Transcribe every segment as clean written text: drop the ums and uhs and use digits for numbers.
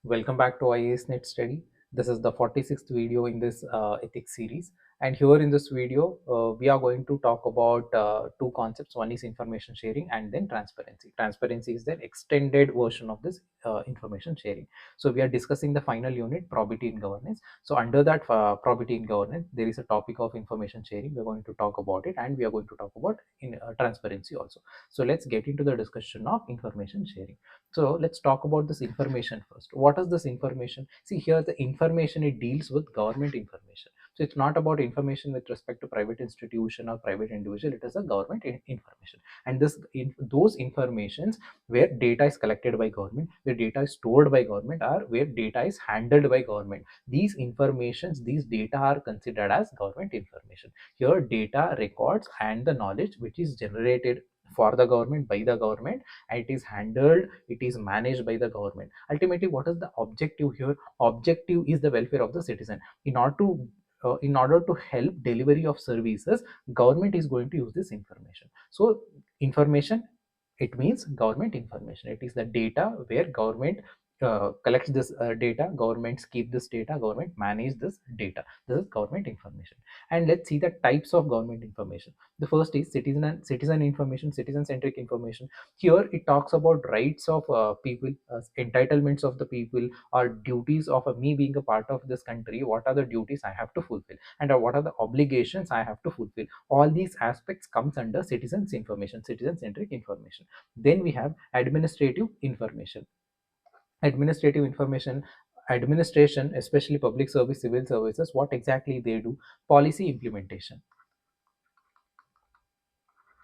Welcome back to IAS Net Study. This is the 46th video in this ethics series. And here in this video, we are going to talk about two concepts. One is information sharing and then transparency. Transparency is the extended version of this information sharing. So we are discussing the final unit, probity in governance. So under that probity in governance, there is a topic of information sharing. We're going to talk about it, and we are going to talk about in transparency also. So let's get into the discussion of information sharing. So let's talk about this information first. What is this information? See here, the information, it deals with government information. So it's not about information with respect to private institution or private individual. It is a government information, and those informations where data is collected by government, where data is stored by government, or where data is handled by government. These informations, these data are considered as government information. Here, data, records, and the knowledge which is generated for the government, by the government, and it is handled, it is managed by the government. Ultimately, what is the objective here? Objective is the welfare of the citizen. In order to help delivery of services, government is going to use this information. So information, it means government information. It is the data where government collects this data, governments keep this data, government manage this data. This is government information. And let's see the types of government information. The first is citizen information, citizen centric information. Here it talks about rights of people, entitlements of the people, or duties of me being a part of this country. What are the duties I have to fulfill, and what are the obligations I have to fulfill? All these aspects comes under citizens information, citizen centric information. Then we have administrative information. Administrative information, administration, especially public service, civil services, what exactly they do? Policy implementation.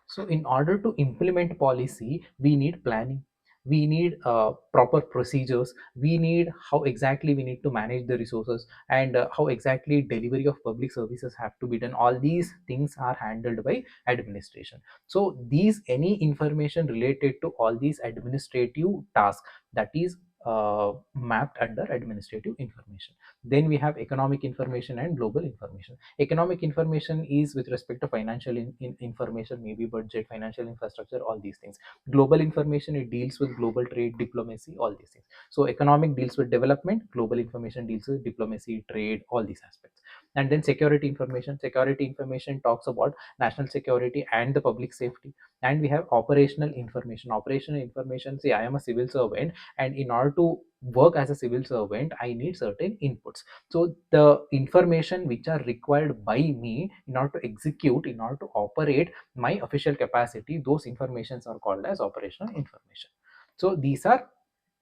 So in order to implement policy, we need planning, we need proper procedures, we need how exactly we need to manage the resources, and how exactly delivery of public services have to be done. All these things are handled by administration. So these, any information related to all these administrative tasks, that is mapped under administrative information. Then we have economic information and global information. Economic information is with respect to financial information, maybe budget, financial infrastructure, all these things. Global information, it deals with global trade, diplomacy, all these things. So economic deals with development, global information deals with diplomacy, trade, all these aspects. And then security information. Security information talks about national security and the public safety. And we have operational information. Operational information, say I am a civil servant, and in order to work as a civil servant, I need certain inputs. So the information which are required by me in order to execute, in order to operate my official capacity, those informations are called as operational information. So these are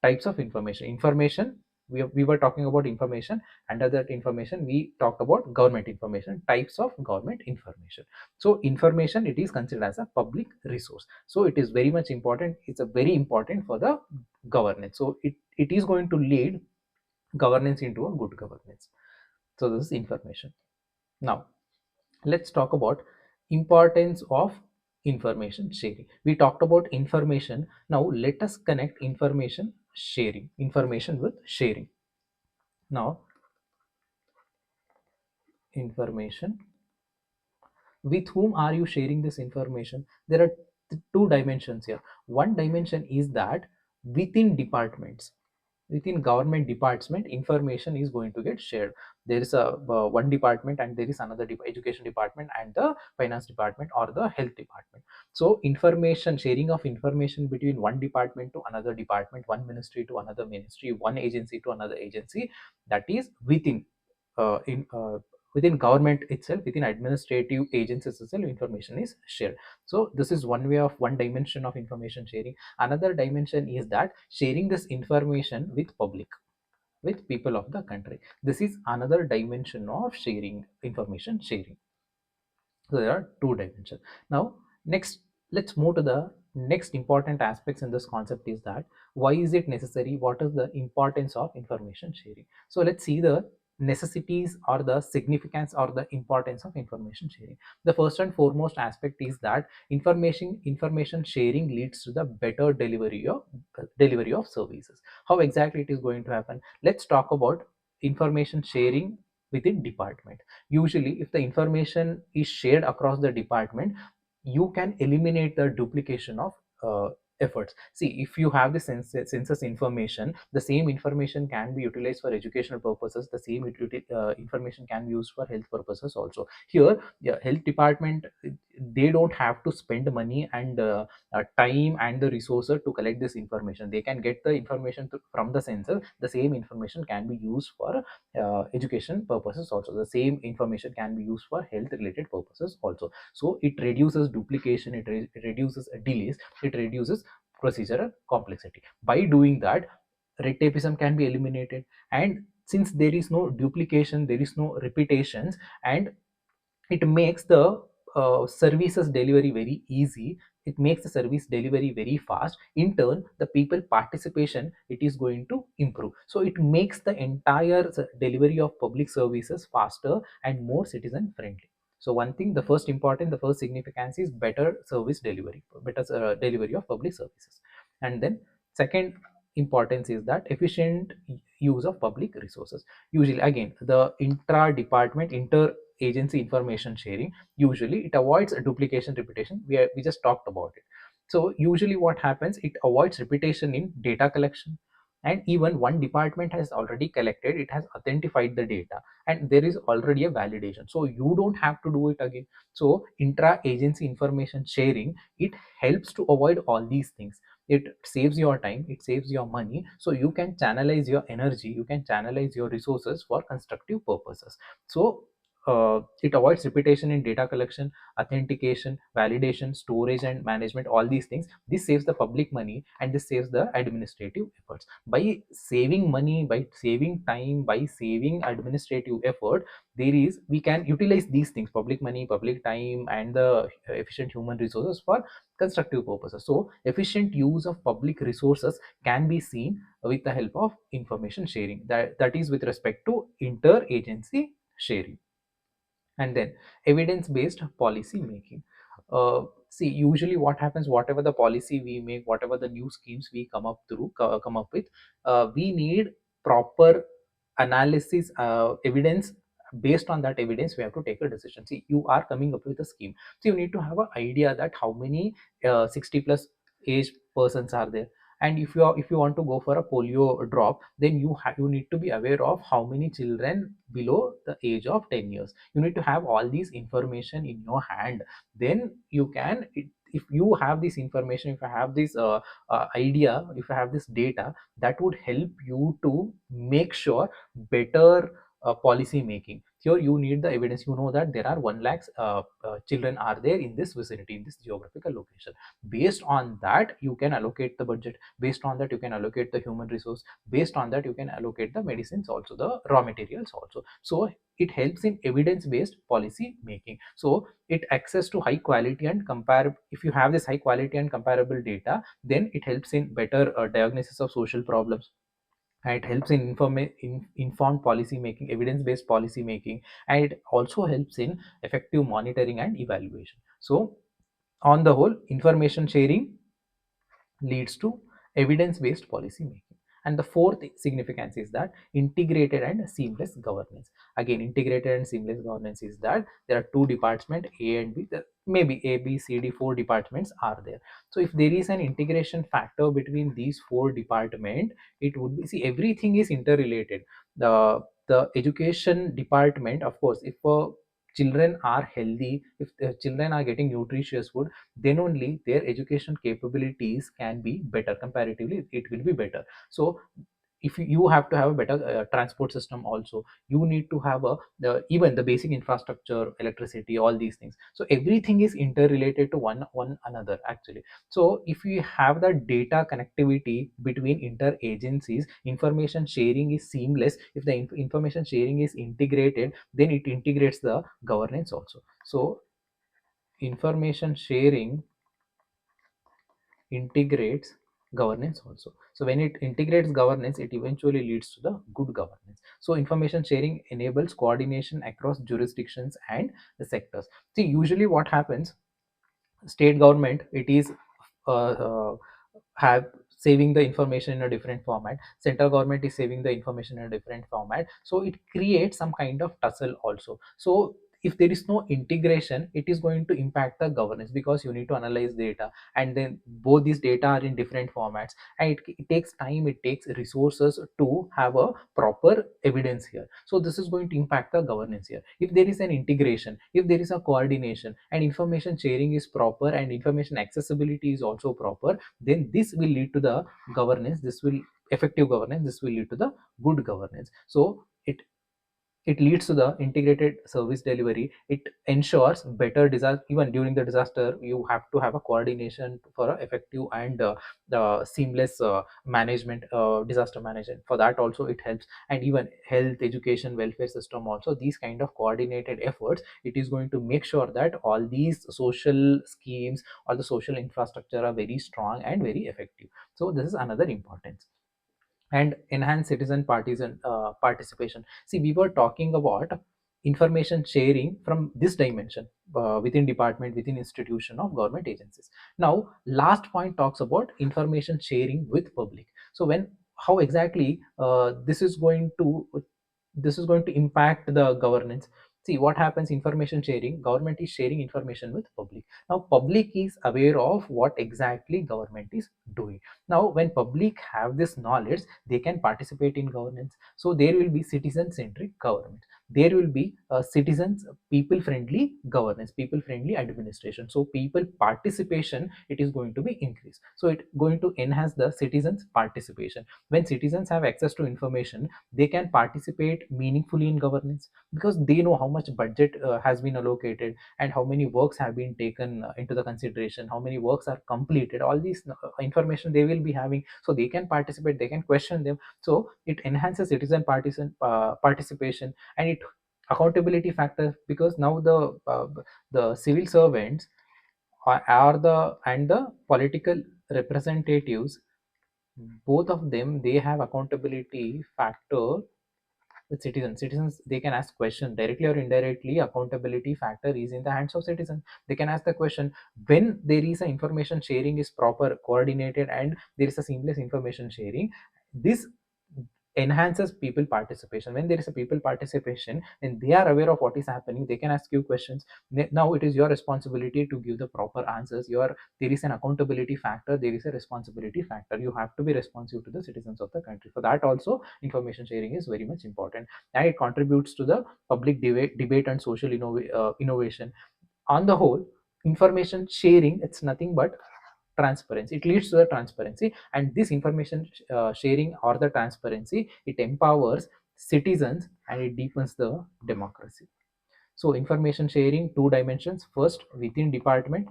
types of information. We were talking about information. Under that information, we talked about government information, types of government information. So information, it is considered as a public resource, so it is very much important. It's a very important for the governance. So it is going to lead governance into a good governance. So this is information. Now let's talk about importance of information sharing. We talked about information. Now let us connect information sharing, information with sharing. Now information, with whom are you sharing this information? There are two dimensions here. One dimension is that within departments, within government department, information is going to get shared. There is a one department, and there is another education department, and the finance department, or the health department. So information sharing of information between one department to another department, one ministry to another ministry, one agency to another agency, that is within in within government itself, within administrative agencies itself, information is shared. So this is one way of, one dimension of information sharing. Another dimension is that sharing this information with public, with people of the country. This is another dimension of sharing, information sharing. So there are two dimensions. Now next, let's move to the next important aspects in this concept, is that why is it necessary, what is the importance of information sharing. So let's see the necessities or the significance or the importance of information sharing. The first and foremost aspect is that information sharing leads to the better delivery of services. How exactly it is going to happen? Let's talk about information sharing within department. Usually if the information is shared across the department, you can eliminate the duplication of efforts. See, if you have the census information, the same information can be utilized for educational purposes, the same information can be used for health purposes also. Here, yeah, health department, they don't have to spend money and time and the resources to collect this information. They can get the information from the census. The same information can be used for education purposes also. The same information can be used for health related purposes also. So it reduces duplication, it reduces delays, it reduces procedural complexity. By doing that, red tapeism can be eliminated. And since there is no duplication, there is no repetitions, and it makes the services delivery very easy, it makes the service delivery very fast. In turn, the people participation, it is going to improve. So it makes the entire delivery of public services faster and more citizen friendly. So one thing, the first important, the first significance is better service delivery, better delivery of public services. And then second importance is that efficient use of public resources. Usually, again, the intra department, inter agency information sharing, usually it avoids a duplication, repetition. We just talked about it. So usually what happens, it avoids repetition in data collection. And even one department has already collected, it has authenticated the data, and there is already a validation, so you don't have to do it again. So intra agency information sharing, it helps to avoid all these things. It saves your time, it saves your money, so you can channelize your energy, you can channelize your resources for constructive purposes. So it avoids repetition in data collection, authentication, validation, storage, and management, all these things. This saves the public money, and this saves the administrative efforts. By saving money, by saving time, by saving administrative effort, there is, we can utilize these things, public money, public time, and the efficient human resources for constructive purposes. So efficient use of public resources can be seen with the help of information sharing, that is with respect to interagency sharing. And then evidence based policy making. See, usually what happens, whatever the policy we make, whatever the new schemes we come up with, we need proper analysis, evidence. Based on that evidence, we have to take a decision. See, you are coming up with a scheme, so you need to have an idea that how many 60 plus age persons are there. And if you want to go for a polio drop, then you need to be aware of how many children below the age of 10 years. You need to have all these information in your hand. Then you can if you have this information, if you have this idea, if you have this data, that would help you to make sure better policy making. Here you need the evidence. You know that there are 1 lakh children are there in this vicinity, in this geographical location. Based on that, you can allocate the budget. Based on that, you can allocate the human resource. Based on that, you can allocate the medicines also, the raw materials also. So it helps in evidence based policy making. So it access to high quality and compare. If you have this high quality and comparable data, then it helps in better diagnosis of social problems, and it helps in informed policy making, evidence based policy making, and it also helps in effective monitoring and evaluation. So on the whole, information sharing leads to evidence-based policy making. And the fourth significance is that integrated and seamless governance. Again, integrated and seamless governance is that there are two departments, A and B. Maybe A, B, C, D, four departments are there. So if there is an integration factor between these four departments, it would be, see, everything is interrelated. The education department, of course, if children are healthy, if the children are getting nutritious food, then only their education capabilities can be better. Comparatively, it will be better. So if you have to have a better transport system also, you need to have even the basic infrastructure, electricity, all these things. So everything is interrelated to one another actually. So if we have the data connectivity between inter agencies, information sharing is seamless. If the information sharing is integrated, then it integrates the governance also. So information sharing integrates governance also. So when it integrates governance, it eventually leads to the good governance. So information sharing enables coordination across jurisdictions and the sectors. See, usually what happens, state government, it is uh, have saving the information in a different format, central government is saving the information in a different format, so it creates some kind of tussle also. So if there is no integration, it is going to impact the governance, because you need to analyze data, and then both these data are in different formats, and it takes time, it takes resources to have a proper evidence here. So this is going to impact the governance here. If there is an integration, if there is a coordination, and information sharing is proper, and information accessibility is also proper, then this will lead to the governance, this will effective governance, this will lead to the good governance. So it leads to the integrated service delivery. It ensures better disaster. Even during the disaster, you have to have a coordination for a effective and the seamless management, disaster management. For that also it helps. And even health, education, welfare system also, these kind of coordinated efforts, it is going to make sure that all these social schemes or the social infrastructure are very strong and very effective. So this is another importance. And enhance citizen partisan participation. See, we were talking about information sharing from this dimension, within department, within institution of government agencies. Now last point talks about information sharing with public. So when, how exactly this is going to impact the governance. See what happens, information sharing, government is sharing information with public. Now public is aware of what exactly government is doing. Now when public have this knowledge, they can participate in governance. So there will be citizen centric government, there will be citizens people friendly governance, people friendly administration. So people participation, it is going to be increased. So it going to enhance the citizens participation. When citizens have access to information, they can participate meaningfully in governance, because they know how much budget has been allocated, and how many works have been taken into the consideration, how many works are completed. All these information they will be having, so they can participate, they can question them. So it enhances citizen participation. And it accountability factor, because now the civil servants are the and the political representatives, both of them, they have accountability factor with citizens. They can ask question directly or indirectly. Accountability factor is in the hands of citizens. They can ask the question. When there is a information sharing is proper, coordinated, and there is a seamless information sharing, this enhances people participation. When there is a people participation and they are aware of what is happening, they can ask you questions. Now it is your responsibility to give the proper answers. There is an accountability factor, there is a responsibility factor. You have to be responsive to the citizens of the country. For that also, information sharing is very much important, and it contributes to the public debate and social innovation. On the whole, information sharing, it's nothing but transparency. It leads to the transparency, and this information sharing or the transparency, it empowers citizens and it deepens the democracy. So information sharing, two dimensions. First, within department,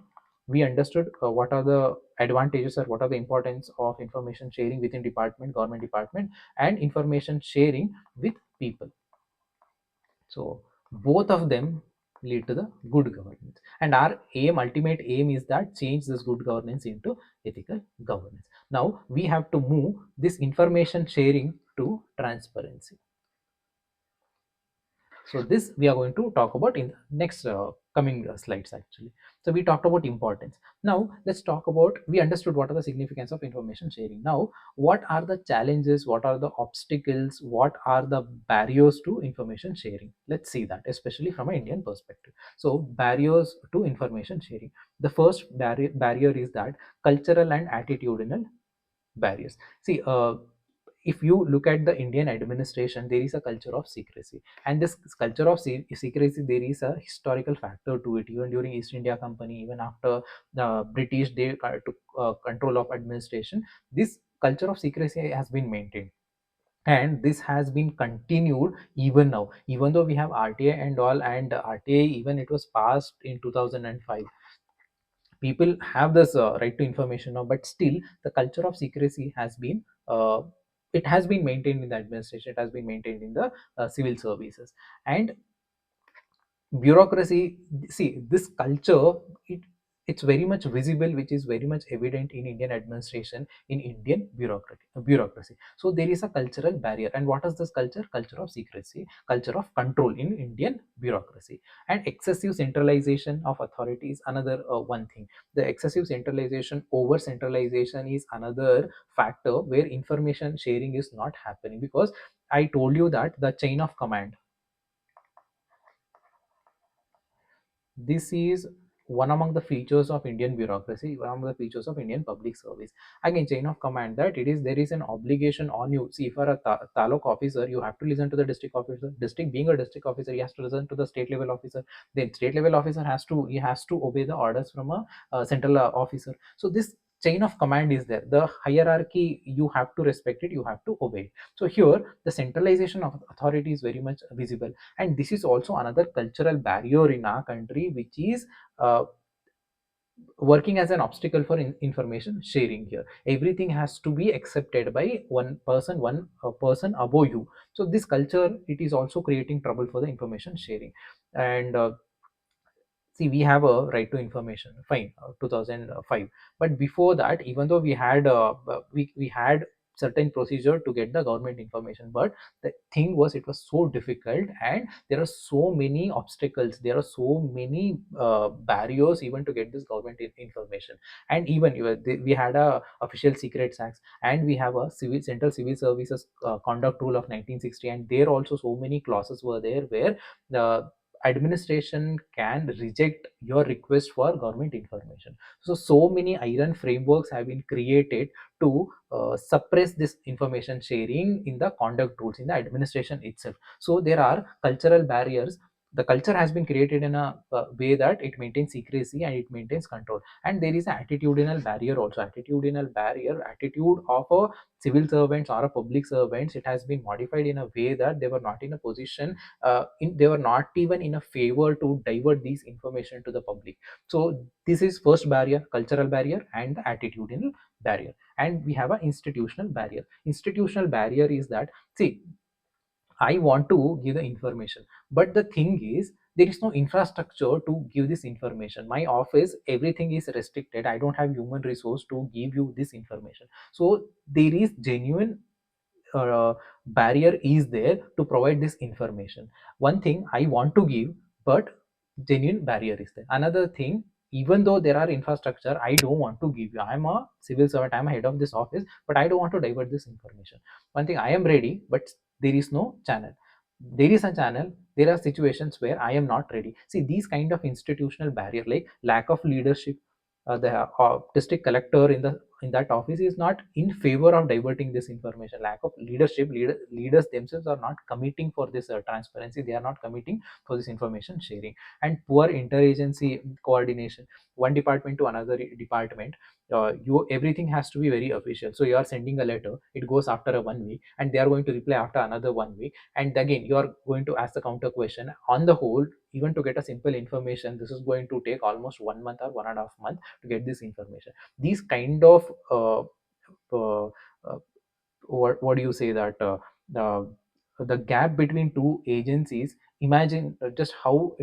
we understood what are the advantages or what are the importance of information sharing within department, government department, and information sharing with people. So both of them lead to the good governance. And our aim, ultimate aim, is that change this good governance into ethical governance. Now we have to move this information sharing to transparency. So this we are going to talk about in the next coming slides actually. So we talked about importance. Now let's talk about, we understood what are the significance of information sharing. Now what are the challenges, what are the obstacles, what are the barriers to information sharing? Let's see that, especially from an Indian perspective. So barriers to information sharing. The first barrier is that cultural and attitudinal barriers. See, if you look at the Indian administration, there is a culture of secrecy, and this culture of secrecy, there is a historical factor to it. Even during East India Company, even after the British, they took control of administration, this culture of secrecy has been maintained, and this has been continued even now. Even though we have RTA and all, and RTA, even it was passed in 2005, people have this right to information now, but still the culture of secrecy has been it has been maintained in the administration, it has been maintained in the civil services. And bureaucracy, see this culture, it's very much visible, which is very much evident in Indian administration, in Indian bureaucracy. So there is a cultural barrier. And what is this culture of secrecy, culture of control in Indian bureaucracy. And excessive centralization of authority is another one thing. The excessive centralization, over centralization, is another factor where information sharing is not happening, because I told you that the chain of command, This is one among the features of Indian bureaucracy, one among the features of Indian public service. Again, chain of command, that it is there is an obligation on you. See, for a taluk officer, you have to listen to the district officer. District being a district officer, he has to listen to the state level officer. Then state level officer has to obey the orders from a central officer. So this chain of command is there. The hierarchy, you have to respect it, you have to obey it. So here the centralization of authority is very much visible, and this is also another cultural barrier in our country, which is uh, working as an obstacle for information sharing. Here everything has to be accepted by one person above you. So this culture, it is also creating trouble for the information sharing. And see, we have a right to information, fine, 2005. But before that, even though we had certain procedure to get the government information, but the thing was, it was so difficult, and there are so many obstacles, there are so many barriers even to get this government information. And even we had a official secrets acts, and we have a central civil services conduct rule of 1960, and there also so many clauses were there where the administration can reject your request for government information. So many iron frameworks have been created to suppress this information sharing in the conduct rules in the administration itself. So there are cultural barriers. The culture has been created in a way that it maintains secrecy and it maintains control. And there is an attitudinal barrier also. Attitudinal barrier, attitude of a civil servants or a public servants, it has been modified in a way that they were not in a position, they were not even in a favor to divert these information to the public. So this is first barrier, cultural barrier, and the attitudinal barrier. And we have an institutional barrier. Institutional barrier is that, see, I want to give the information, but the thing is, there is no infrastructure to give this information. My office, everything is restricted. I don't have human resource to give you this information. So there is genuine barrier is there to provide this information. One thing I want to give, but genuine barrier is there. Another thing, even though there are infrastructure, I don't want to give you. I'm a civil servant, I'm a head of this office, but I don't want to divert this information. One thing, I am ready, but there is no channel. There is a channel, there are situations where I am not ready. See, these kind of institutional barrier, like lack of leadership, the district collector in that office is not in favor of diverting this information. Lack of leadership, leaders themselves are not committing for this transparency, they are not committing for this information sharing. And poor interagency coordination, one department to another department, you everything has to be very official. So you are sending a letter, it goes after a 1 week, and they are going to reply after another 1 week, and again you are going to ask the counter question. On the whole, even to get a simple information, this is going to take almost 1 month or 1.5 month to get this information. These kind of uh, uh, what do you say that the the gap between two agencies, imagine just how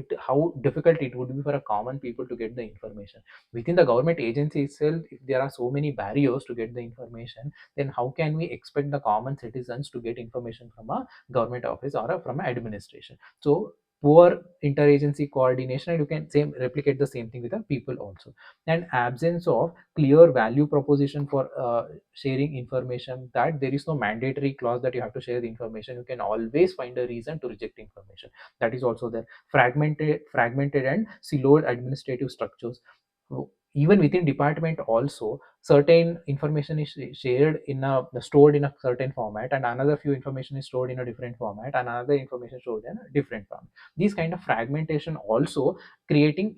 difficult it would be for a common people to get the information within the government agency itself. If there are so many barriers to get the information, then how can we expect the common citizens to get information from a government office or from an administration? So poor interagency coordination, and you can same replicate the same thing with the people also. And absence of clear value proposition for sharing information, that there is no mandatory clause that you have to share the information. You can always find a reason to reject information. That is also there. Fragmented and siloed administrative structures. Even within department also, certain information is shared in a stored in a certain format, and another few information is stored in a different format, and another information stored in a different format. These kind of fragmentation also creating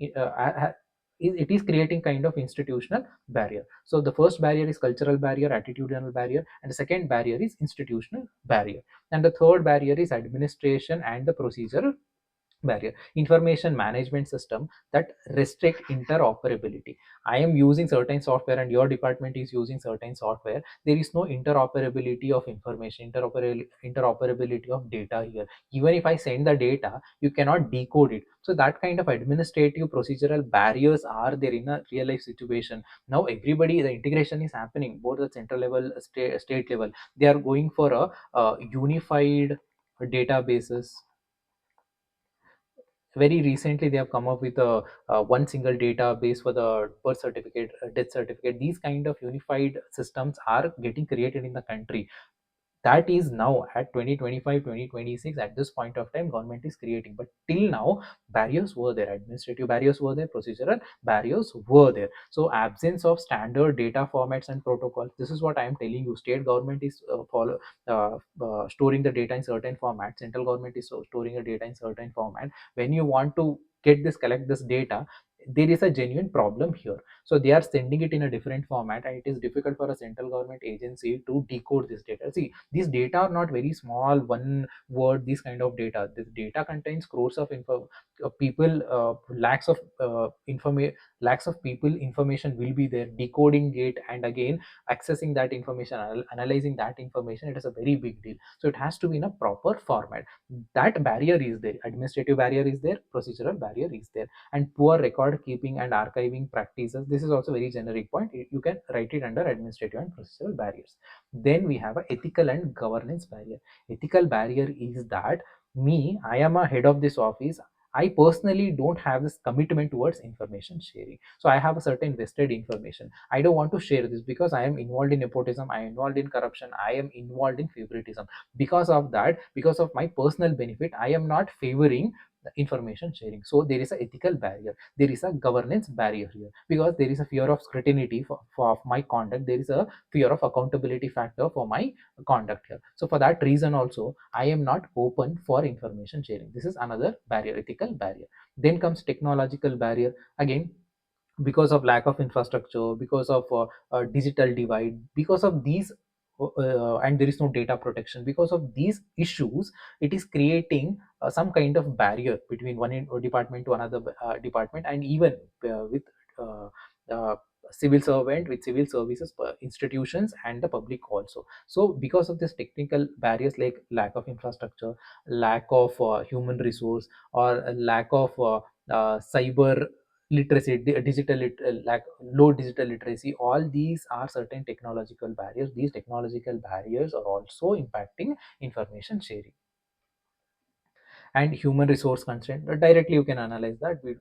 it is creating kind of institutional barrier. So the first barrier is cultural barrier, attitudinal barrier, and the second barrier is institutional barrier, and the third barrier is administration and the procedural barrier. Information management system that restrict interoperability. I am using certain software and your department is using certain software, there is no interoperability of information, interoperability of data here. Even if I send the data, you cannot decode it. So that kind of administrative procedural barriers are there in a real life situation. Now everybody, the integration is happening both at central level, state level. They are going for a unified databases. Very recently they have come up with a one single database for the birth certificate, death certificate. These kind of unified systems are getting created in the country. That is now at 2025, 2026, at this point of time government is creating, but till now barriers were there, administrative barriers were there, procedural barriers were there. So absence of standard data formats and protocols, this is what I am telling you. State government is storing the data in certain format, central government is storing the data in certain format. When you want to collect this data, there is a genuine problem here. So they are sending it in a different format, and it is difficult for a central government agency to decode this data. See, these data are not very small, one word, this kind of data. This data contains crores of info, people, lakhs of people information will be there. Decoding it and again accessing that information, analyzing that information, it is a very big deal. So it has to be in a proper format. That barrier is there, administrative barrier is there, procedural barrier is there. And poor record keeping and archiving practices, this is also very generic point. You can write it under administrative and procedural barriers. Then we have a ethical and governance barrier. Ethical barrier is that me, I am a head of this office, I personally don't have this commitment towards information sharing. So I have a certain vested information, I don't want to share this because I am involved in nepotism, I am involved in corruption, I am involved in favoritism. Because of that, because of my personal benefit, I am not favoring the information sharing. So there is a ethical barrier, there is a governance barrier here, because there is a fear of scrutiny for my conduct, there is a fear of accountability factor for my conduct here. So for that reason also, I am not open for information sharing. This is another barrier, ethical barrier. Then comes technological barrier. Again, because of lack of infrastructure, because of digital divide, because of these and there is no data protection, because of these issues, it is creating some kind of barrier between department to another department, and even with uh, uh, civil servant, with civil services institutions and the public also. So because of this technical barriers, like lack of infrastructure, lack of human resource, or a lack of cyber literacy, like low digital literacy, all these are certain technological barriers. These technological barriers are also impacting information sharing. And human resource constraint, directly you can analyze that with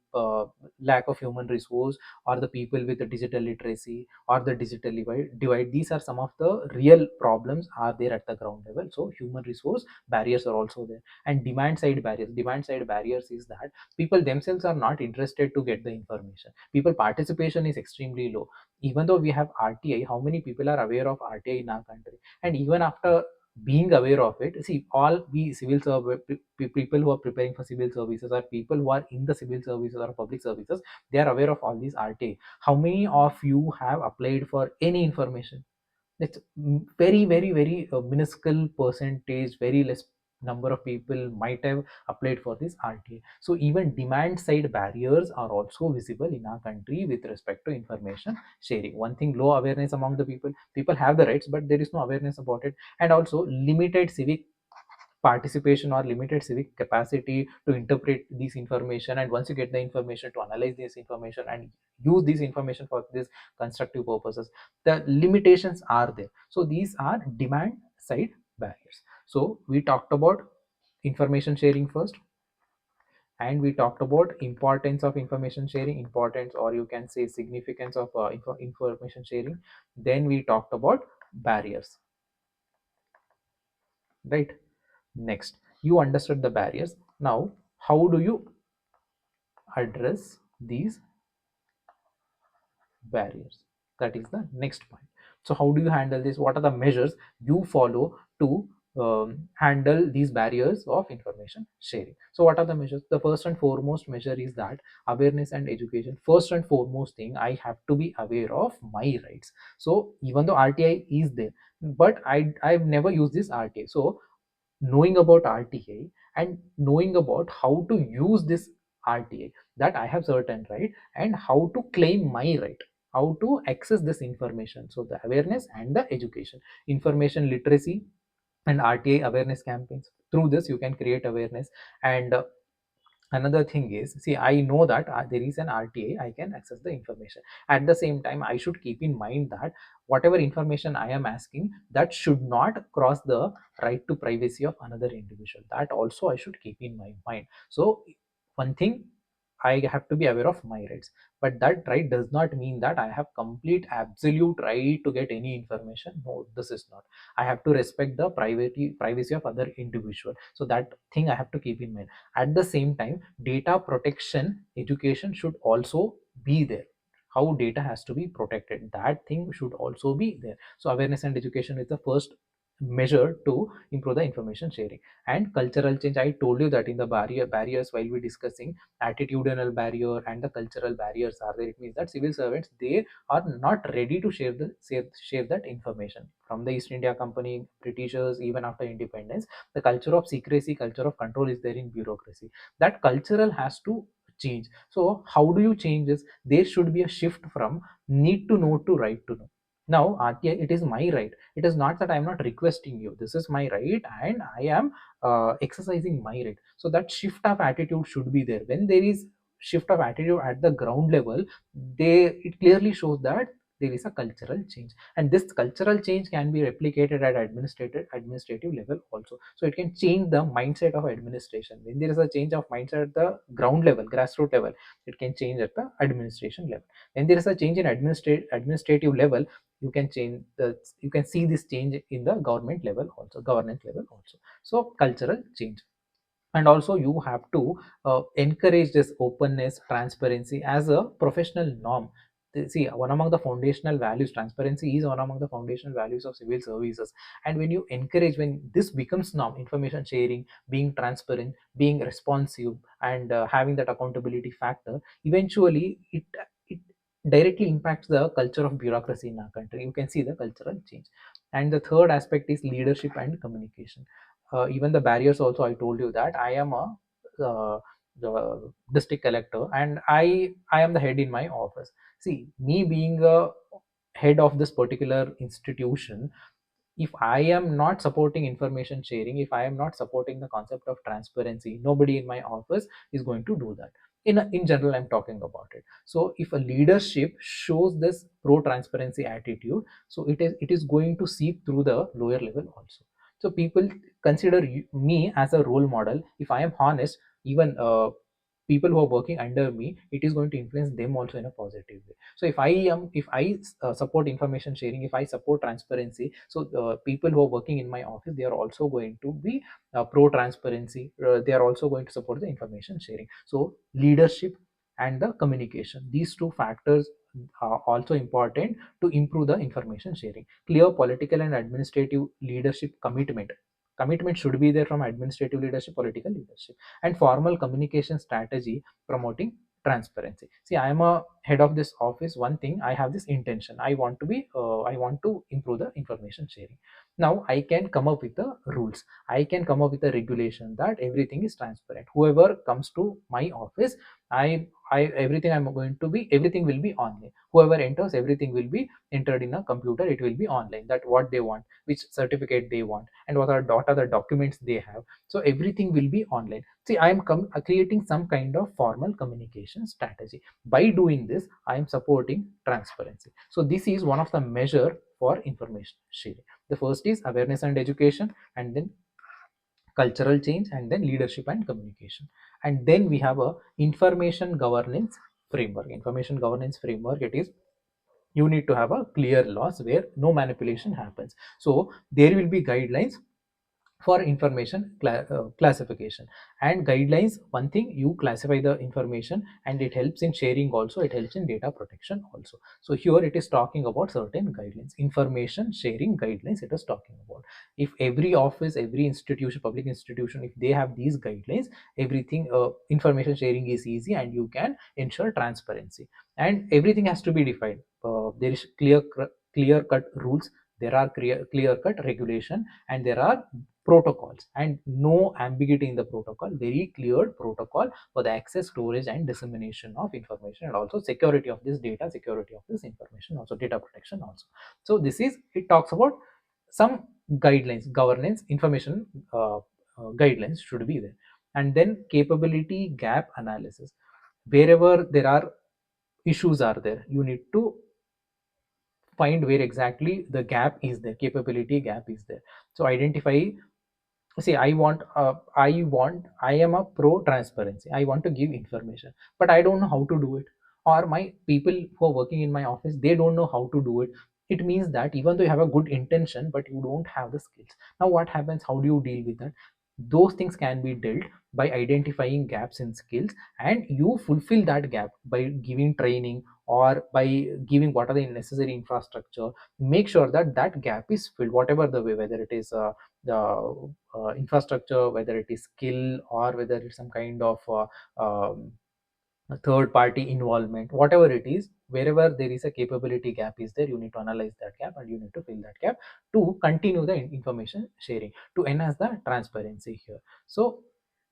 lack of human resource, or the people with the digital literacy, or the digital divide. These are some of the real problems are there at the ground level. So human resource barriers are also there. And demand side barriers, demand side barriers is that people themselves are not interested to get the information, people participation is extremely low. Even though we have RTI, how many people are aware of RTI in our country? And even after being aware of it, see, all we civil service people who are preparing for civil services, or people who are in the civil services or public services, they are aware of all these RTA. How many of you have applied for any information? It's very very very minuscule percentage, very less number of people might have applied for this RTA. So even demand side barriers are also visible in our country with respect to information sharing. One thing, low awareness among the people. People have the rights, but there is no awareness about it. And also limited civic participation or limited civic capacity to interpret this information, and once you get the information, to analyze this information and use this information for this constructive purposes, the limitations are there. So these are demand side barriers. So we talked about information sharing first, and we talked about importance of information sharing, importance, or you can say significance of information sharing. Then we talked about barriers, right? Next, you understood the barriers. Now, how do you address these barriers? That is the next point. So how do you handle this? What are the measures you follow to handle these barriers of information sharing? So what are the measures? The first and foremost measure is that awareness and education. First and foremost thing, I have to be aware of my rights. So even though RTI is there, but I've never used this RTI. So knowing about RTA and knowing about how to use this RTA, that I have certain right, and how to claim my right, how to access this information. So the awareness and the education, information literacy and RTA awareness campaigns. Through this, you can create awareness. And another thing is, see, I know that there is an RTA, I can access the information. At the same time, I should keep in mind that whatever information I am asking, that should not cross the right to privacy of another individual. That also I should keep in my mind. So one thing, I have to be aware of my rights. But that right does not mean that I have complete absolute right to get any information. No, this is not. I have to respect the privacy of other individual. So that thing I have to keep in mind. At the same time, data protection education should also be there. How data has to be protected, that thing should also be there. So awareness and education is the first measure to improve the information sharing. And cultural change, I told you that in the barriers while we discussing, attitudinal barrier and the cultural barriers are there. It means that civil servants, they are not ready to share that information. From the East India Company, Britishers, even after independence, the culture of secrecy, culture of control is there in bureaucracy. That cultural has to change. So how do you change this? There should be a shift from need to know to right to know. Now RTI, it is my right. It is not that I am not requesting you. This is my right, and I am exercising my right. So that shift of attitude should be there. When there is shift of attitude at the ground level, it clearly shows that there is a cultural change, and this cultural change can be replicated at administrative level also. So it can change the mindset of administration. When there is a change of mindset at the ground level, grassroots level, it can change at the administration level. When there is a change in administrative level, you can see this change in the government level also, governance level also. So cultural change. And also you have to encourage this openness, transparency as a professional norm. See, one among the foundational values, transparency is one among the foundational values of civil services. And when you encourage, when this becomes norm, information sharing, being transparent, being responsive, and having that accountability factor, eventually it directly impacts the culture of bureaucracy in our country. You can see the cultural change. And the third aspect is leadership and communication. Even the barriers also, I told you that I am a the district collector, and I am the head in my office. See, me being a head of this particular institution, if I am not supporting information sharing, if I am not supporting the concept of transparency, nobody in my office is going to do that. In general, I'm talking about it. So if a leadership shows this pro transparency attitude, so it is going to seep through the lower level also. So people consider me as a role model. If I am honest, even people who are working under me, it is going to influence them also in a positive way. So if I support information sharing, if I support transparency, so people who are working in my office, they are also going to be pro transparency. They are also going to support the information sharing. So leadership and the communication, these two factors are also important to improve the information sharing. Clear political and administrative leadership commitment should be there from administrative leadership, political leadership. And formal communication strategy promoting transparency. See, I am a head of this office. One thing, I have this intention, I want to improve the information sharing. Now I can come up with the rules, I can come up with a regulation that everything is transparent. Whoever comes to my office, I everything I'm going to be, everything will be online. Whoever enters, everything will be entered in a computer. It will be online, that what they want, which certificate they want, and what are the documents they have. So everything will be online. See, I am creating some kind of formal communication strategy. By doing this, I am supporting transparency. So this is one of the measure for information sharing. The first is awareness and education, and then cultural change, and then leadership and communication. And then we have a information governance framework. Information governance framework, it is, you need to have a clear laws where no manipulation happens. So there will be guidelines for information classification and guidelines. One thing, you classify the information, and it helps in sharing also, it helps in data protection also. So here it is talking about certain guidelines, information sharing guidelines it is talking about. If every office, every institution, public institution, if they have these guidelines, everything, information sharing is easy, and you can ensure transparency. And everything has to be defined. There is clear cut rules, there are clear cut regulation, and there are protocols, and no ambiguity in the protocol. Very clear protocol for the access, storage, and dissemination of information, and also security of this data, security of this information, also data protection also. So this is, it talks about some guidelines, governance, information guidelines should be there. And then capability gap analysis. Wherever there are issues are there, you need to find where exactly the gap is there, capability gap is there. So identify see, I am a pro transparency. I want to give information, but I don't know how to do it, or my people who are working in my office, they don't know how to do it. It means that even though you have a good intention, but you don't have the skills. Now what happens? How do you deal with that? Those things can be dealt by identifying gaps in skills, and you fulfill that gap by giving training or by giving what are the necessary infrastructure. Make sure that that gap is filled, whatever the way, whether it is the infrastructure, whether it is skill, or whether it's some kind of a third party involvement, whatever it is, wherever there is a capability gap is there, you need to analyze that gap and you need to fill that gap to continue the information sharing, to enhance the transparency here. So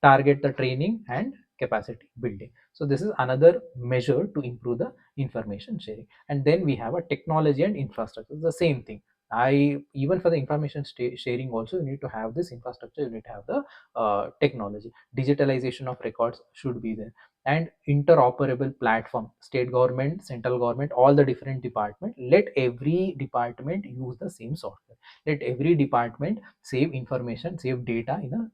target the training and capacity building. So this is another measure to improve the information sharing. And then we have a technology and infrastructure, the same thing. I even for the information sharing also, you need to have this infrastructure, you need to have the technology. Digitalization of records should be there, and interoperable platform. State government, central government, all the different department, let every department use the same software. Let every department save information, save data in a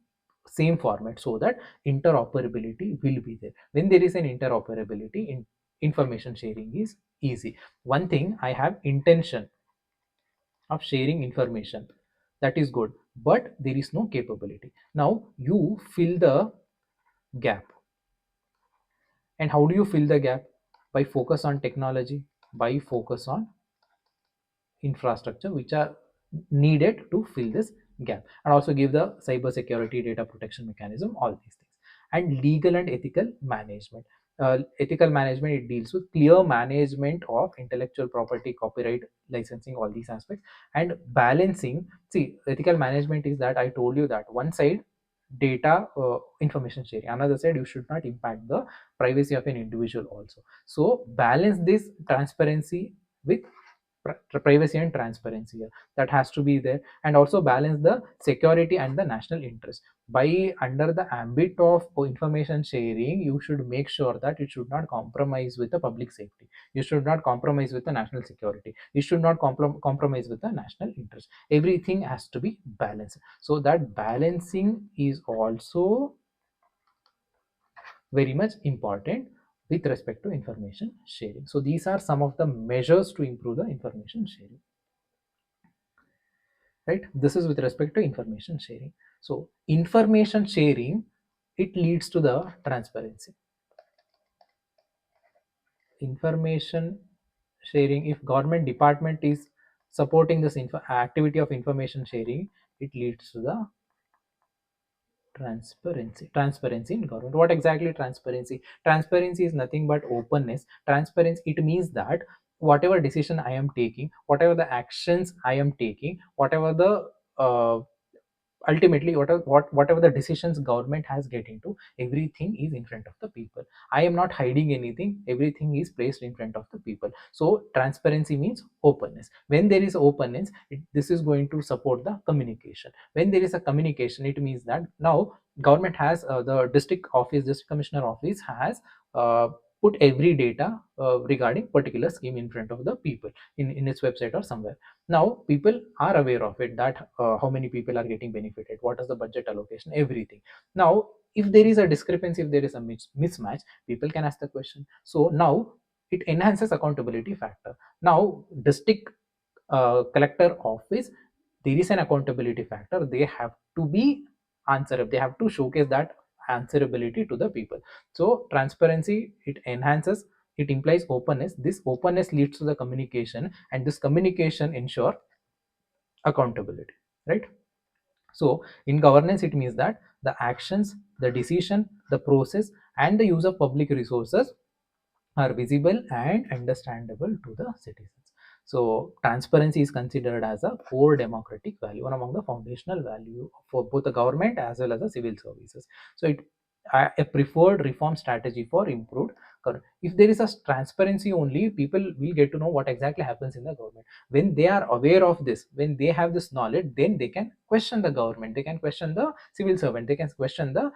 same format, so that interoperability will be there. When there is an interoperability, in information sharing is easy. One thing, I have intention of sharing information, that is good, but there is no capability. Now you fill the gap. And how do you fill the gap? By focus on technology, by focus on infrastructure which are needed to fill this gap, and also give the cyber security, data protection mechanism, all these things. And legal and ethical management. Ethical management, it deals with clear management of intellectual property, copyright, licensing, all these aspects. And balancing, see, ethical management is that I told you that one side data information sharing, another side you should not impact the privacy of an individual also. So balance this transparency with privacy and transparency here, that has to be there. And also balance the security and the national interest. By under the ambit of information sharing, you should make sure that it should not compromise with the public safety, you should not compromise with the national security, you should not compromise with the national interest. Everything has to be balanced. So that balancing is also very much important with respect to information sharing. So these are some of the measures to improve the information sharing, right? This is with respect to information sharing. So information sharing, it leads to the transparency. Information sharing, if government department is supporting this activity of information sharing, it leads to the transparency in government. What exactly transparency? Transparency is nothing but openness. Transparency, it means that whatever decision I am taking, whatever the actions I am taking, whatever the uh, ultimately whatever the decisions government has get into, everything is in front of the people. I am not hiding anything, everything is placed in front of the people. So transparency means openness. When there is openness, this is going to support the communication. When there is a communication, it means that now government has the district office, district commissioner office has uh, put every data regarding particular scheme in front of the people in its website or somewhere. Now people are aware of it, that how many people are getting benefited, what is the budget allocation, everything. Now if there is a discrepancy, if there is a mismatch, people can ask the question. So now it enhances accountability factor. Now district collector office, there is an accountability factor, they have to be answerable, they have to showcase that answerability to the people. So transparency, it enhances, it implies openness. This openness leads to the communication, and this communication ensure accountability, right? So in governance, it means that the actions, the decision, the process, and the use of public resources are visible and understandable to the citizens. So transparency is considered as a core democratic value, one among the foundational value for both the government as well as the civil services. So it a preferred reform strategy for improved government. If there is a transparency only, people will get to know what exactly happens in the government. When they are aware of this, when they have this knowledge, then they can question the government, they can question the civil servant, they can question the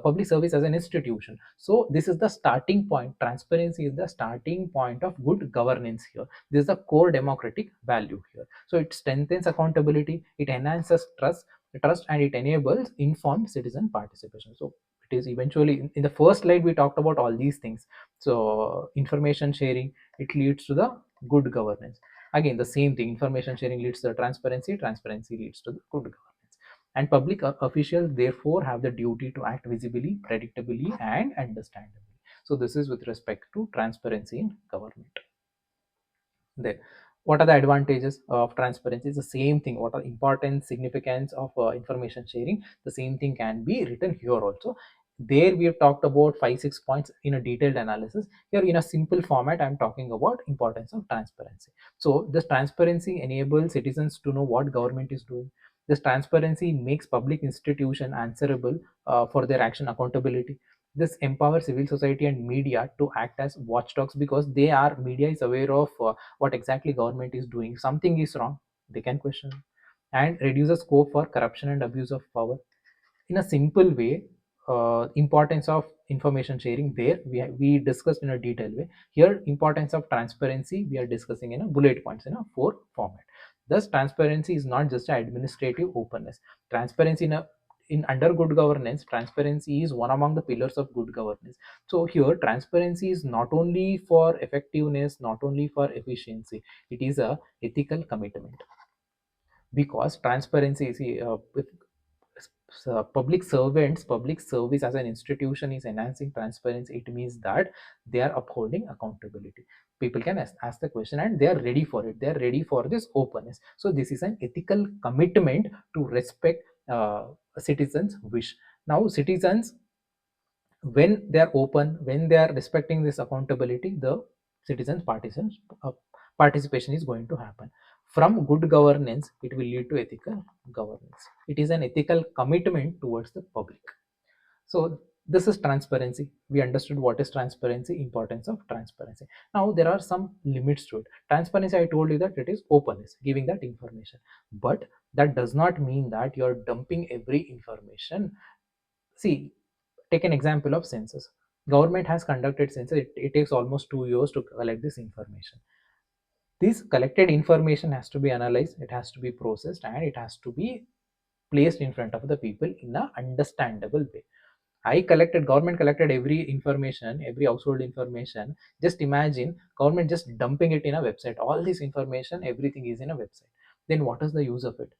public service as an institution. So this is the starting point. Transparency is the starting point of good governance here. This is the core democratic value here. So it strengthens accountability, it enhances trust, trust, and it enables informed citizen participation. So it is eventually in the first slide we talked about all these things. So information sharing, it leads to the good governance. Again, the same thing, information sharing leads to the transparency, transparency leads to the good governance. And public officials therefore have the duty to act visibly, predictably, and understandably. So this is with respect to transparency in government. There, what are the advantages of transparency? It's the same thing. What are importance, significance of information sharing? The same thing can be written here also. There we have talked about 5 6 points in a detailed analysis. Here in a simple format I'm talking about importance of transparency. So this transparency enables citizens to know what government is doing. This transparency makes public institution answerable for their action, accountability. This empowers civil society and media to act as watchdogs, because they are, media is aware of what exactly government is doing. Something is wrong, they can question. And reduces scope for corruption and abuse of power. In a simple way, importance of information sharing, there we discussed in a detailed way. Here, importance of transparency, we are discussing in a bullet points in a 4 format. Thus transparency is not just an administrative openness. Transparency in under good governance, transparency is one among the pillars of good governance. So here transparency is not only for effectiveness, not only for efficiency, it is a ethical commitment. Because transparency, see, with public servants, public service as an institution is enhancing transparency, it means that they are upholding accountability. People can ask the question and they are ready for it, they are ready for this openness. So this is an ethical commitment to respect citizens wish. Now citizens, when they are open, when they are respecting this accountability, the citizens participation is going to happen. From good governance, it will lead to ethical governance. It is an ethical commitment towards the public. So this is transparency. We understood what is transparency, importance of transparency. Now there are some limits to it. Transparency, I told you that it is openness, giving that information, but that does not mean that you are dumping every information. See, take an example of census. Government has conducted census. It takes almost 2 years to collect this information. This collected information has to be analyzed, it has to be processed, and it has to be placed in front of the people in a understandable way. Government collected every information, every household information. Just imagine government just dumping it in a website. All this information, everything is in a website. Then what is the use of it?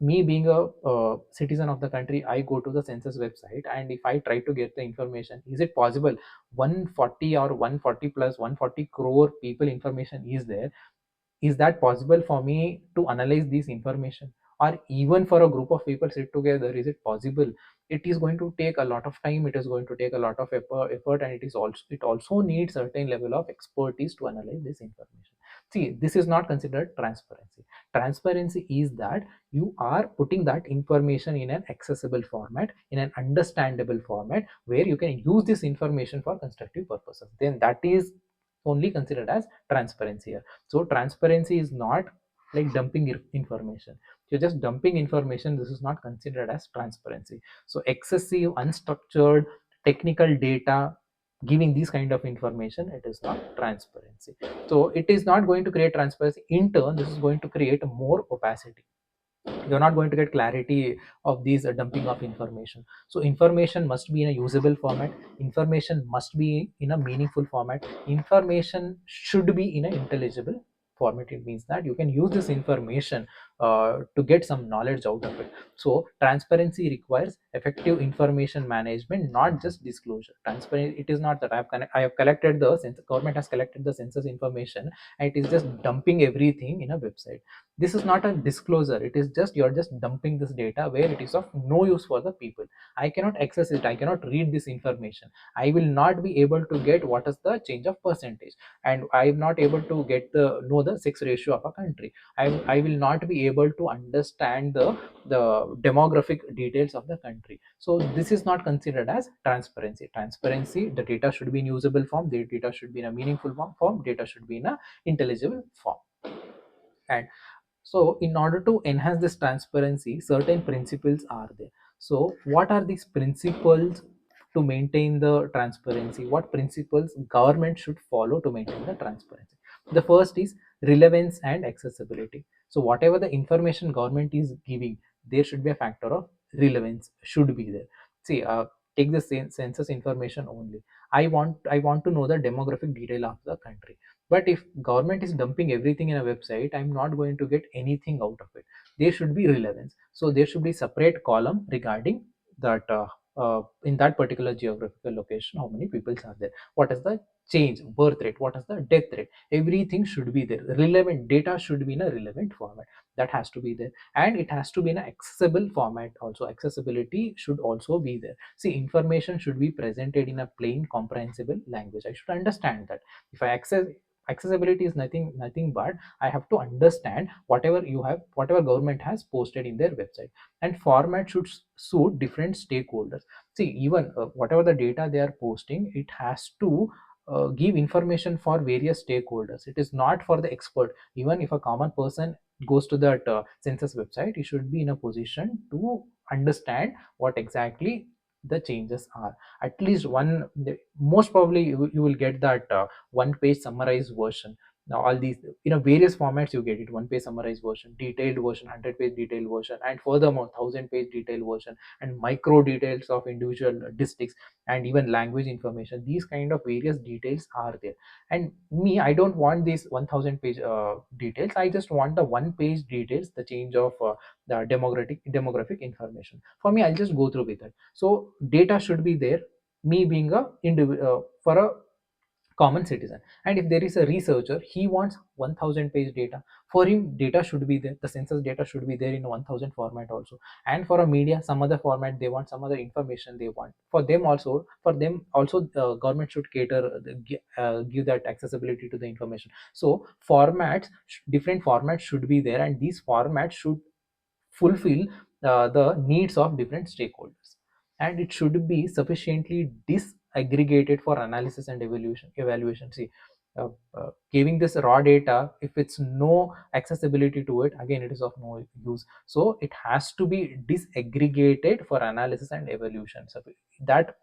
Me being a citizen of the country, I go to the census website, and if I try to get the information, is it possible? 140 or 140 plus 140 crore people information is there. Is that possible for me to analyze this information? Or even for a group of people sit together, is it possible? It is going to take a lot of time, it is going to take a lot of effort, and it also needs certain level of expertise to analyze this information. See, this is not considered transparency. Transparency is that you are putting that information in an accessible format, in an understandable format, where you can use this information for constructive purposes. Then that is only considered as transparency here. So transparency is not like dumping information. You're just dumping information, this is not considered as transparency. So excessive, unstructured, technical data, giving these kind of information, it is not transparency. So it is not going to create transparency. In turn, this is going to create more opacity. You're not going to get clarity of these dumping of information. So information must be in a usable format, information must be in a meaningful format, information should be in an intelligible format. It means that you can use this information to get some knowledge out of it. So transparency requires effective information management, not just disclosure. Transparent, it is not that I have collected the government has collected the census information and it is just dumping everything in a website. This is not a disclosure, it is just you're just dumping this data where it is of no use for the people. I cannot access it, I cannot read this information, I will not be able to get what is the change of percentage, and I am not able to get the know the sex ratio of a country. I will not be able to understand the demographic details of the country. So this is not considered as transparency. Transparency, the data should be in usable form, the data should be in a meaningful form, data should be in a intelligible form. And so in order to enhance this transparency, certain principles are there. So what are these principles to maintain the transparency? What principles government should follow to maintain the transparency? The first is relevance and accessibility. So whatever the information government is giving, there should be a factor of relevance should be there. See, take the census information only. I want to know the demographic detail of the country. But if government is dumping everything in a website, I'm not going to get anything out of it. There should be relevance. So there should be separate column regarding that, in that particular geographical location, how many people are there, what is the change birth rate, what is the death rate, everything should be there. Relevant data should be in a relevant format, that has to be there. And it has to be in an accessible format also. Accessibility should also be there. See, information should be presented in a plain comprehensible language. I should understand that. If I access, accessibility is nothing but I have to understand whatever you have, whatever government has posted in their website. And format should suit different stakeholders. See, even whatever the data they are posting, it has to give information for various stakeholders. It is not for the expert. Even if a common person goes to that census website, he should be in a position to understand what exactly the changes are. At least one, most probably you will get that one page summarized version. Now all these, various formats you get it: one page summarized version, detailed version, 100-page detailed version, and furthermore 1000-page detailed version, and micro details of individual districts, and even language information. These kind of various details are there. And me, I don't want these 1000-page details. I just want the one page details, the change of the demographic information. For me, I'll just go through with it. So data should be there, me being a for a common citizen. And if there is a researcher, he wants 1000-page data. For him, data should be there, the census data should be there in 1000 format also. And for a media, some other format they want, some other information they want. For them also, government should cater give that accessibility to the information. So formats, different formats should be there, and these formats should fulfill the needs of different stakeholders. And it should be sufficiently disaggregated for analysis and evaluation. See, giving this raw data, if it's no accessibility to it, again it is of no use. So it has to be disaggregated for analysis and evaluation. So that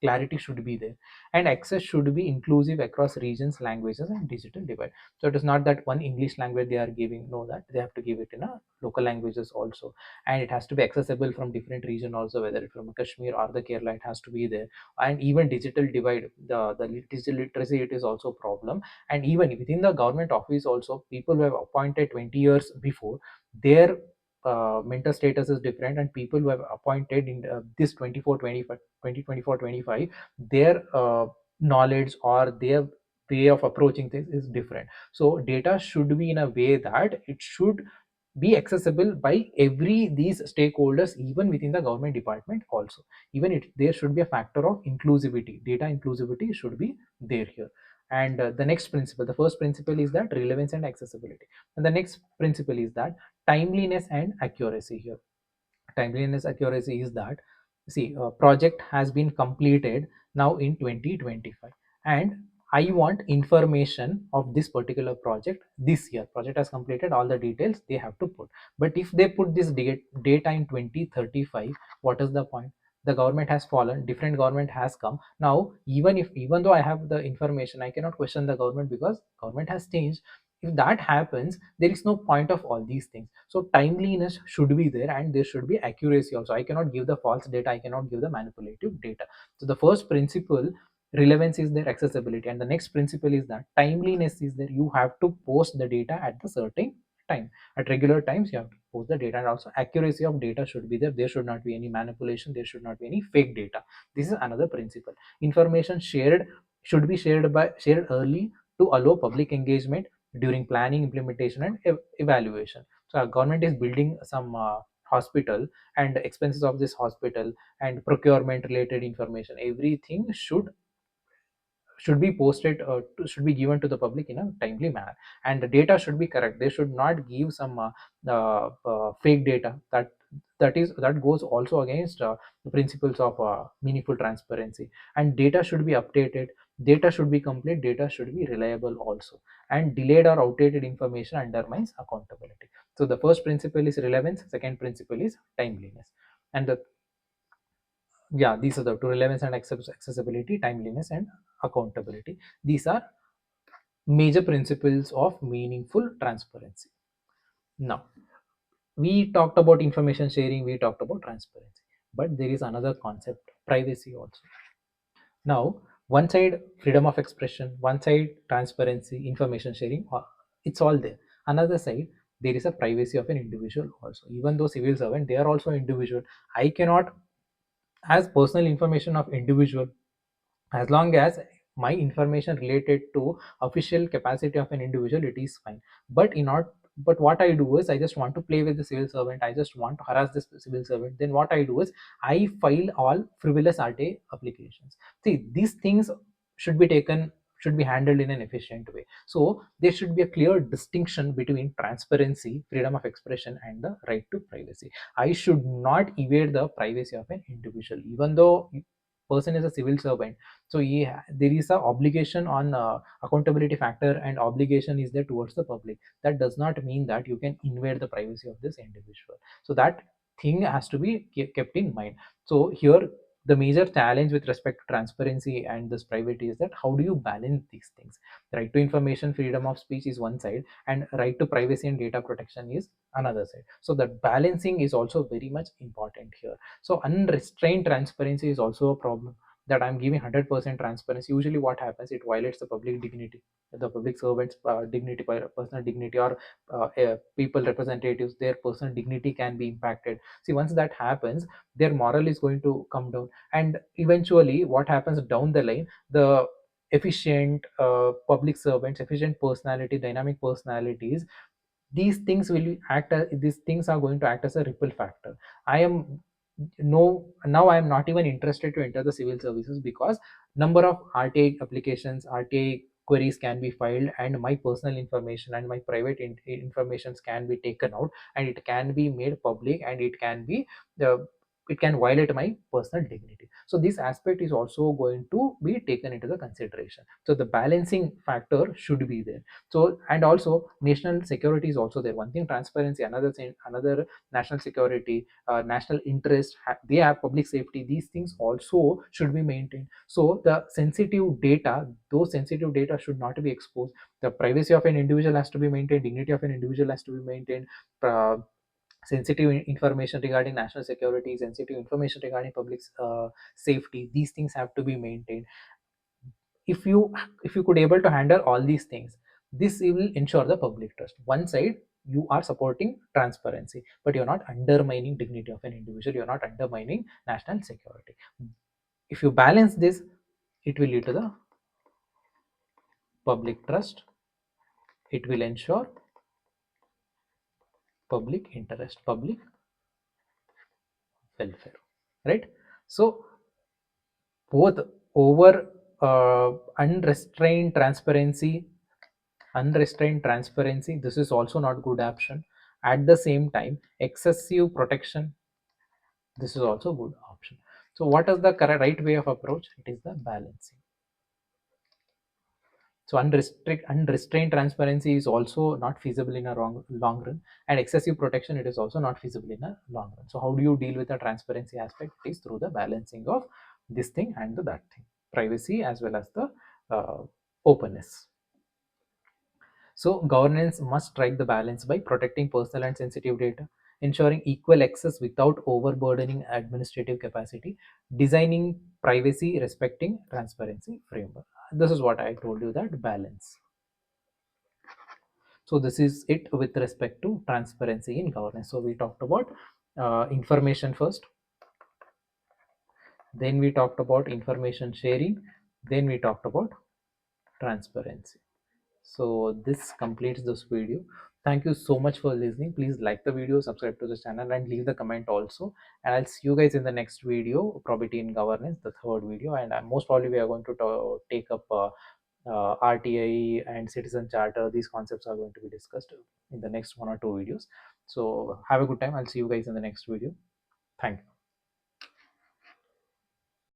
clarity should be there. And access should be inclusive across regions, languages, and digital divide. So it is not that one English language they are giving, no, that they have to give it in a local languages also. And it has to be accessible from different region also, whether it's from Kashmir or the Kerala, it has to be there. And even digital divide, the digital literacy, it is also a problem. And even within the government office also, people who have appointed 20 years before, their mental status is different, and people who have appointed in this 24 25 2024 25, their knowledge or their way of approaching things is different. So data should be in a way that it should be accessible by every these stakeholders, even within the government department also. Even it, there should be a factor of inclusivity, data inclusivity should be there here. And the next principle, the first principle is that relevance and accessibility, and the next principle is that timeliness and accuracy here. Timeliness accuracy is that, see, a project has been completed now in 2025, and I want information of this particular project this year. Project has completed, all the details they have to put. But if they put this data in 2035, what is the point? The government has fallen, different government has come now. Even though I have the information, I cannot question the government because government has changed. If that happens, there is no point of all these things. So timeliness should be there, and there should be accuracy also. I cannot give the false data, I cannot give the manipulative data. So the first principle, relevance is there, accessibility, and the next principle is that timeliness is there. You have to post the data at the certain time, at regular times you have to post the data. And also accuracy of data should be there. There should not be any manipulation, there should not be any fake data. This is another principle. Information shared should be shared early to allow public engagement during planning, implementation, and evaluation. So our government is building some hospital, and expenses of this hospital and procurement related information, everything should be posted, should be given to the public in a timely manner. And the data should be correct. They should not give some fake data. That goes also against the principles of meaningful transparency. And data should be updated, data should be complete, data should be reliable also. And delayed or outdated information undermines accountability. So the first principle is relevance, second principle is timeliness. And the, yeah, these are the two: relevance and accessibility, timeliness and accountability. These are major principles of meaningful transparency. Now, We talked about information sharing, we talked about transparency, but there is another concept, privacy also. Now, one side freedom of expression, one side transparency, information sharing, it's all there. Another side, there is a privacy of an individual also. Even though civil servant, they are also individual. I cannot, as personal information of individual, as long as my information related to official capacity of an individual, it is fine. But in not, but what I do is, I just want to play with the civil servant, I just want to harass this civil servant, then what I do is, I file all frivolous RTA applications. See, these things should be taken, should be handled in an efficient way. So there should be a clear distinction between transparency, freedom of expression, and the right to privacy. I should not evade the privacy of an individual, even though person is a civil servant. So there is a obligation on accountability factor, and obligation is there towards the public. That does not mean that you can invade the privacy of this individual. So that thing has to be kept in mind. So here, the major challenge with respect to transparency and this privacy is that how do you balance these things? Right to information, freedom of speech is one side, and right to privacy and data protection is another side. So that balancing is also very much important here. So unrestrained transparency is also a problem, that I'm giving 100% transparency. Usually what happens, it violates the public dignity, the public servants dignity, personal dignity, or people representatives, their personal dignity can be impacted. See, once that happens, their moral is going to come down, and eventually what happens down the line, the efficient public servants, efficient personality, dynamic personalities, these things will act as, these things are going to act as a ripple factor. I am, no, now I am not even interested to enter the civil services, because number of RTA applications, RTA queries can be filed, and my personal information and my private informations can be taken out, and it can be made public, and it can be it can violate my personal dignity. So this aspect is also going to be taken into the consideration. So the balancing factor should be there. So, and also national security is also there. One thing transparency, another thing, another national security, national interest, they have public safety, these things also should be maintained. So the sensitive data, those sensitive data should not be exposed. The privacy of an individual has to be maintained, dignity of an individual has to be maintained. uh, Sensitive information regarding national security, sensitive information regarding public safety, these things have to be maintained. if you if you could able to handle all these things, this will ensure the public trust. One side, you are supporting transparency, but you're not undermining dignity of an individual, you're not undermining national security. If you balance this, it will lead to the public trust, it will ensure public interest, public welfare, right? So both over unrestrained transparency, this is also not good option. At the same time, excessive protection, this is also good option. So what is the correct right way of approach? It is the balancing. So unrestrained transparency is also not feasible in a long run, and excessive protection, it is also not feasible in a long run. So how do you deal with the transparency aspect? It is through the balancing of this thing and that thing, privacy as well as the openness. So governance must strike the balance by protecting personal and sensitive data, ensuring equal access without overburdening administrative capacity, designing privacy, respecting transparency framework. This is what I told you, that balance. So this is it with respect to transparency in governance. So we talked about information first, then we talked about information sharing, then we talked about transparency. So this completes this video. Thank you so much for listening. Please like the video, subscribe to the channel, and leave the comment also. And I'll see you guys in the next video, probability in governance, the third video. And most probably we are going to take up RTI and citizen charter. These concepts are going to be discussed in the next 1 or 2 videos. So have a good time. I'll see you guys in the next video. Thank you.